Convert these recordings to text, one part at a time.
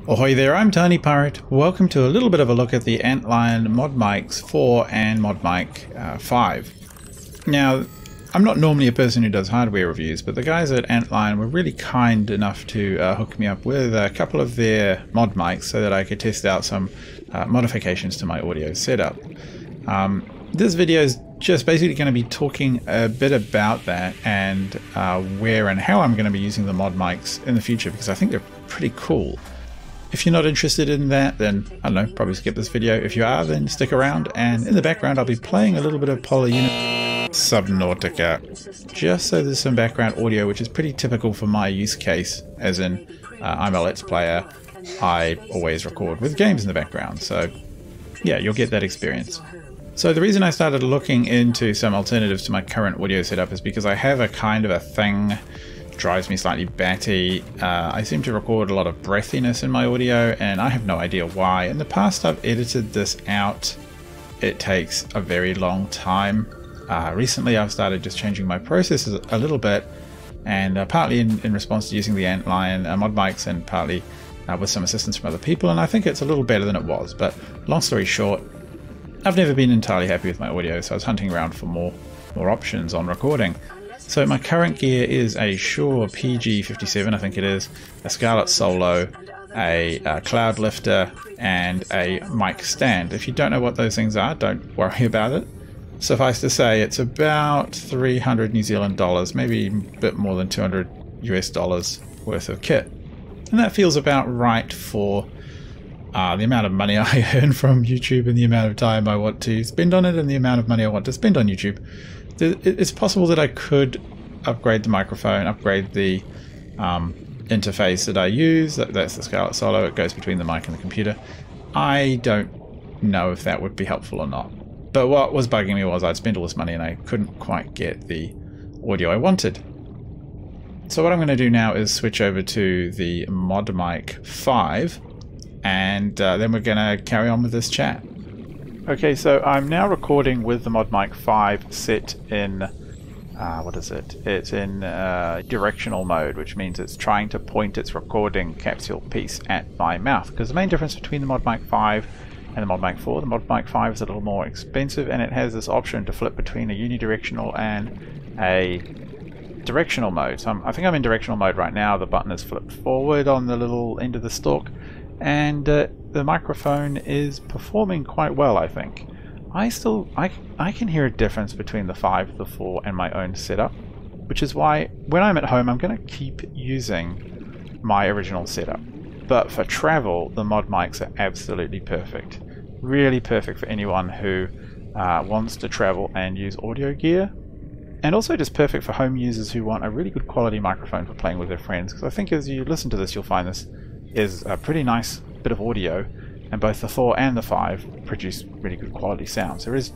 Ahoy there, I'm TinyPirate. Welcome to a little bit of a look at the AntLion ModMics 4 and ModMic 5. Now, I'm not normally a person who does hardware reviews, but the guys at AntLion were really kind enough to hook me up with a couple of their ModMics so that I could test out some modifications to my audio setup. This video is just basically going to be talking a bit about that and where and how I'm going to be using the ModMics in the future, because I think they're pretty cool. If you're not interested in that, then I don't know, probably skip this video. If you are, then stick around, and in the background I'll be playing a little bit of Subnautica, just so there's some background audio, which is pretty typical for my use case, as in I'm a Let's Player. I always record with games in the background, so yeah, you'll get that experience. So the reason I started looking into some alternatives to my current audio setup is because I have a kind of a thing, drives me slightly batty. I seem to record a lot of breathiness in my audio, and I have no idea why. In the past I've edited this out. It takes a very long time. Recently I've started just changing my processes a little bit, and partly in response to using the AntLion ModMics, and partly with some assistance from other people, and I think it's a little better than it was. But long story short, I've never been entirely happy with my audio, so I was hunting around for more options on recording. So my current gear is a Shure PG57, I think it is, a Scarlett Solo, a Cloud Lifter, and a mic stand. If you don't know what those things are, don't worry about it. Suffice to say, it's about 300 New Zealand dollars, maybe a bit more than 200 US dollars worth of kit. And that feels about right for the amount of money I earn from YouTube and the amount of time I want to spend on it and the amount of money I want to spend on YouTube. It's possible that I could upgrade the microphone, upgrade the interface that I use. That's the Scarlett Solo. It goes between the mic and the computer. I don't know if that would be helpful or not. But what was bugging me was I'd spent all this money and I couldn't quite get the audio I wanted. So what I'm going to do now is switch over to the ModMic 5, and then we're going to carry on with this chat. Okay, so I'm now recording with the ModMic 5 set in, what is it? It's in directional mode, which means it's trying to point its recording capsule piece at my mouth. Because the main difference between the ModMic 5 and the ModMic 4, the ModMic 5 is a little more expensive, and it has this option to flip between a unidirectional and a directional mode. So I think I'm in directional mode right now. The button is flipped forward on the little end of the stalk, and the microphone is performing quite well, I think. I can hear a difference between the 5, the 4, and my own setup, which is why when I'm at home I'm going to keep using my original setup. But for travel, the ModMics are absolutely perfect. Really perfect for anyone who wants to travel and use audio gear. And also just perfect for home users who want a really good quality microphone for playing with their friends. Because I think as you listen to this, you'll find this is a pretty nice bit of audio, and both the 4 and the 5 produce really good quality sounds. There is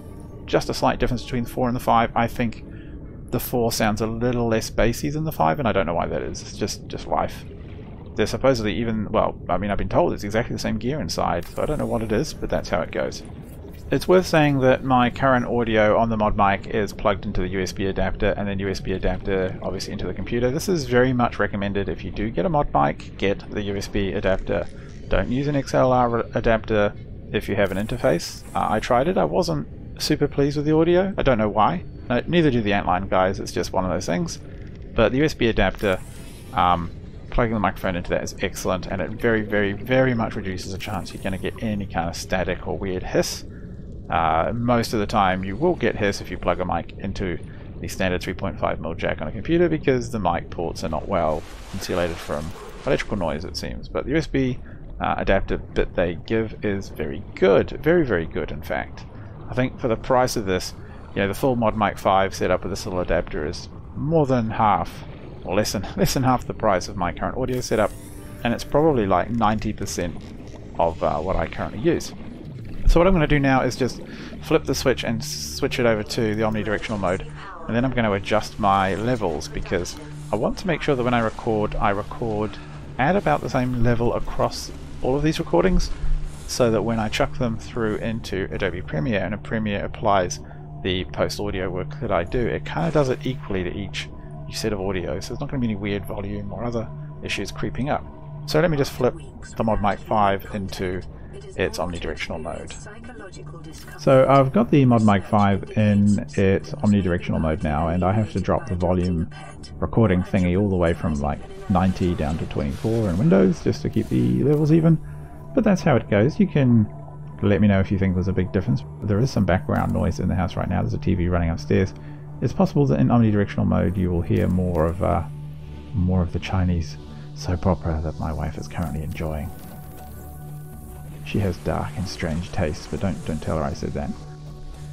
just a slight difference between the 4 and the 5. I think the 4 sounds a little less bassy than the 5, and I don't know why that is. It's just life. They're supposedly even, well, I mean, I've been told it's exactly the same gear inside, so I don't know what it is, but that's how it goes. It's worth saying that my current audio on the ModMic is plugged into the USB adapter, and then USB adapter obviously into the computer. This is very much recommended if you do get a ModMic, get the USB adapter. Don't use an XLR adapter if you have an interface. I tried it. I wasn't super pleased with the audio. I don't know why. Neither do the AntLion guys. It's just one of those things. But the USB adapter, plugging the microphone into that is excellent, and it very, very, very much reduces the chance you're going to get any kind of static or weird hiss. Most of the time you will get hiss if you plug a mic into the standard 3.5mm jack on a computer, because the mic ports are not well insulated from electrical noise, it seems. But the USB adapter bit they give is very good. Very, very good, in fact. I think for the price of this, you know, the full ModMic 5 setup with this little adapter is more than half, or less than half the price of my current audio setup, and it's probably like 90% of what I currently use. So what I'm going to do now is just flip the switch and switch it over to the omnidirectional mode, and then I'm going to adjust my levels, because I want to make sure that when I record at about the same level across all of these recordings, so that when I chuck them through into Adobe Premiere and Premiere applies the post audio work that I do, it kind of does it equally to each set of audio, so there's not going to be any weird volume or other issues creeping up. So let me just flip the ModMic 5 into its omnidirectional mode. So I've got the ModMic 5 in its omnidirectional mode now, and I have to drop the volume recording thingy all the way from like 90 down to 24 in Windows just to keep the levels even. But that's how it goes. You can let me know if you think there's a big difference. There is some background noise in the house right now. There's a TV running upstairs. It's possible that in omnidirectional mode you will hear more of the Chinese soap opera that my wife is currently enjoying. She has dark and strange tastes, but don't tell her I said that.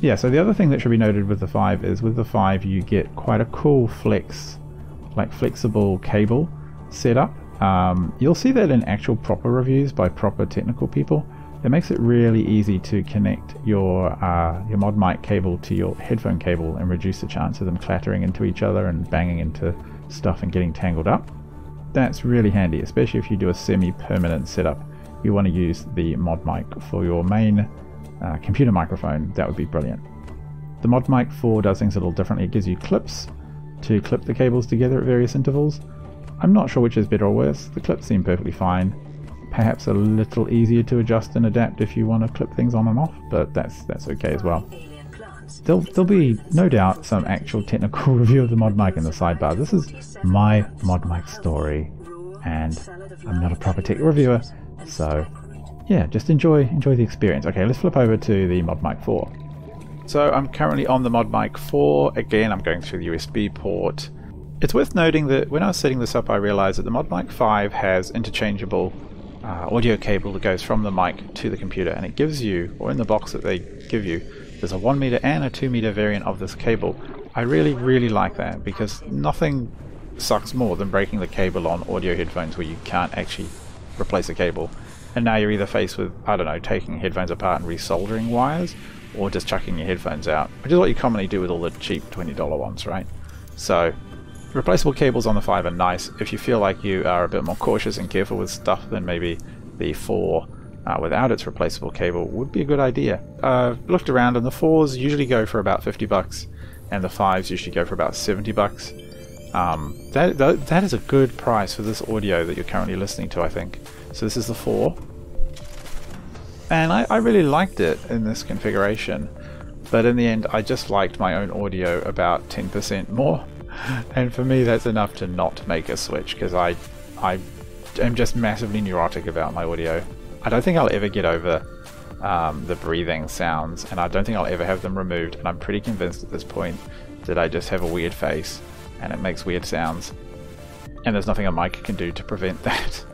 Yeah, so the other thing that should be noted with the 5 is with the 5 you get quite a cool flexible cable setup. You'll see that in actual proper reviews by proper technical people. It makes it really easy to connect your ModMic cable to your headphone cable and reduce the chance of them clattering into each other and banging into stuff and getting tangled up. That's really handy, especially if you do a semi-permanent setup. You want to use the ModMic for your main computer microphone. That would be brilliant. The ModMic 4 does things a little differently. It gives you clips to clip the cables together at various intervals. I'm not sure which is better or worse. The clips seem perfectly fine. Perhaps a little easier to adjust and adapt if you want to clip things on and off, but that's okay as well. There'll be no doubt some actual technical review of the ModMic in the sidebar. This is my ModMic story, and I'm not a proper tech reviewer, so yeah, just enjoy the experience. Okay, let's flip over to the ModMic 4. So I'm currently on the ModMic 4. Again, I'm going through the USB port. It's worth noting that when I was setting this up, I realized that the ModMic 5 has interchangeable audio cable that goes from the mic to the computer, and it gives you, or in the box that they give you, there's a 1 meter and a 2 meter variant of this cable. I really like that, because nothing sucks more than breaking the cable on audio headphones where you can't actually replace a cable, and now you're either faced with, I don't know, taking headphones apart and resoldering wires, or just chucking your headphones out, which is what you commonly do with all the cheap $20 ones, right? So replaceable cables on the 5 are nice. If you feel like you are a bit more cautious and careful with stuff, then maybe the 4 without its replaceable cable would be a good idea. I've looked around, and the 4s usually go for about $50 and the 5s usually go for about $70. That is a good price for this audio that you're currently listening to, I think. So this is the 4, and I really liked it in this configuration, but in the end I just liked my own audio about 10% more. And for me that's enough to not make a switch, because I am just massively neurotic about my audio. I don't think I'll ever get over the breathing sounds, and I don't think I'll ever have them removed, and I'm pretty convinced at this point that I just have a weird face and it makes weird sounds, and there's nothing a mic can do to prevent that.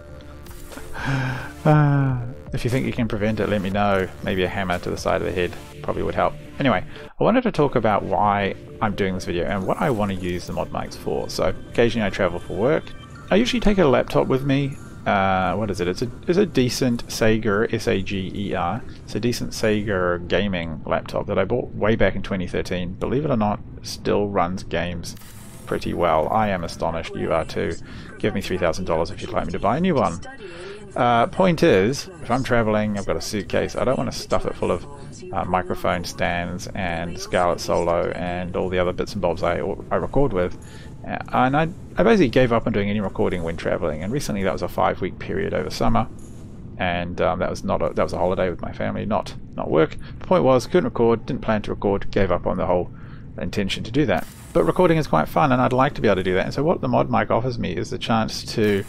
If you think you can prevent it, let me know. Maybe a hammer to the side of the head probably would help. Anyway, I wanted to talk about why I'm doing this video and what I want to use the ModMics for. So occasionally I travel for work. I usually take a laptop with me. What is it? It's a decent Sager, S-A-G-E-R. It's a decent Sager gaming laptop that I bought way back in 2013. Believe it or not, still runs games pretty well. I am astonished. You are too. Give me $3,000 if you'd like me to buy a new one. Point is, if I'm traveling, I've got a suitcase, I don't want to stuff it full of microphone stands and Scarlett Solo and all the other bits and bobs I record with. And I basically gave up on doing any recording when traveling, and recently that was a 5-week period over summer, and that was a holiday with my family, not work. The point was, couldn't record, didn't plan to record, gave up on the whole intention to do that. But recording is quite fun, and I'd like to be able to do that. And so what the ModMic offers me is the chance to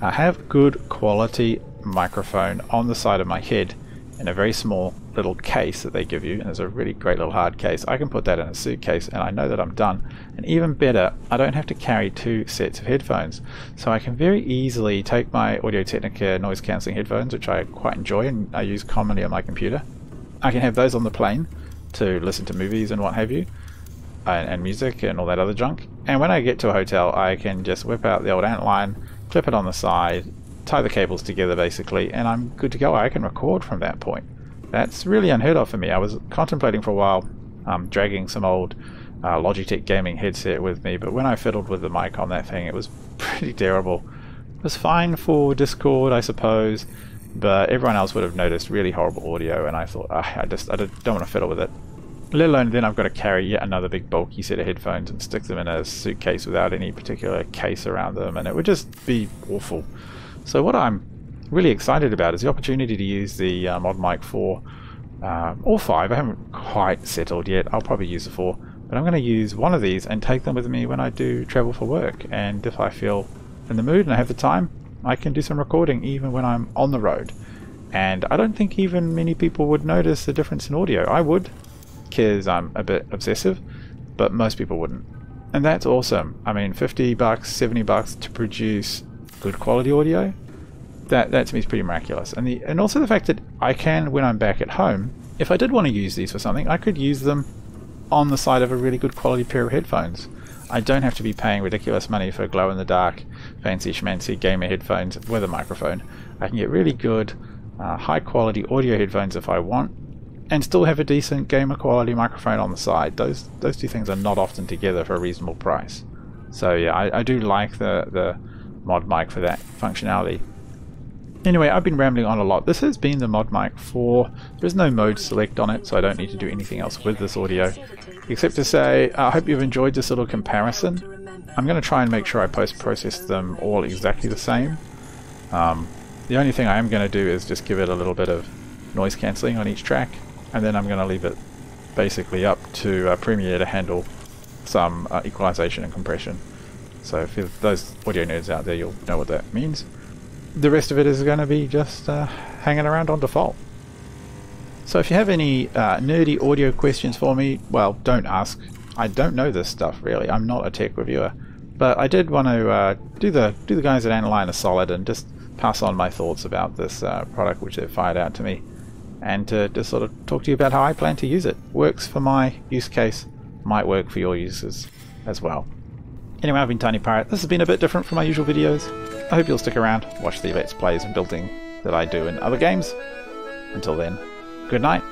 have good quality microphone on the side of my head in a very small little case that they give you, and there's a really great little hard case. I can put that in a suitcase and I know that I'm done. And even better, I don't have to carry 2 sets of headphones, so I can very easily take my Audio-Technica noise cancelling headphones, which I quite enjoy and I use commonly on my computer. I can have those on the plane to listen to movies and what have you, and music and all that other junk, and when I get to a hotel I can just whip out the old AntLion, clip it on the side, tie the cables together basically, and I'm good to go. I can record from that point. That's really unheard of for me. I was contemplating for a while dragging some old Logitech gaming headset with me, but when I fiddled with the mic on that thing it was pretty terrible. It was fine for Discord I suppose, but everyone else would have noticed really horrible audio, and I thought I don't want to fiddle with it. Let alone then I've got to carry yet another big bulky set of headphones and stick them in a suitcase without any particular case around them, and it would just be awful. So what I'm really excited about is the opportunity to use the ModMic 4 or 5. I haven't quite settled yet. I'll probably use the 4, but I'm going to use one of these and take them with me when I do travel for work. And if I feel in the mood and I have the time, I can do some recording even when I'm on the road. And I don't think even many people would notice the difference in audio. I would, because I'm a bit obsessive, but most people wouldn't. And that's awesome. I mean, $50, $70 to produce good quality audio, that to me is pretty miraculous. And also the fact that I can, when I'm back at home, if I did want to use these for something, I could use them on the side of a really good quality pair of headphones. I don't have to be paying ridiculous money for glow-in-the-dark, fancy schmancy gamer headphones with a microphone. I can get really good, high-quality audio headphones if I want, and still have a decent gamer-quality microphone on the side. Those two things are not often together for a reasonable price. So yeah, I do like the ModMic for that functionality. Anyway, I've been rambling on a lot. This has been the ModMic 4. There's no mode select on it, so I don't need to do anything else with this audio, except to say I hope you've enjoyed this little comparison. I'm going to try and make sure I post-process them all exactly the same. The only thing I am going to do is just give it a little bit of noise cancelling on each track, and then I'm going to leave it basically up to Premiere to handle some equalization and compression. So for those audio nerds out there, you'll know what that means. The rest of it is going to be just hanging around on default. So if you have any nerdy audio questions for me, well, don't ask. I don't know this stuff really. I'm not a tech reviewer, but I did want to do the guys at AntLion a solid and just pass on my thoughts about this product which they've fired out to me, and to just sort of talk to you about how I plan to use it. Works for my use case, might work for your users as well. Anyway, I've been TinyPirate. This has been a bit different from my usual videos. I hope you'll stick around, watch the Let's Plays and building that I do in other games. Until then, good night.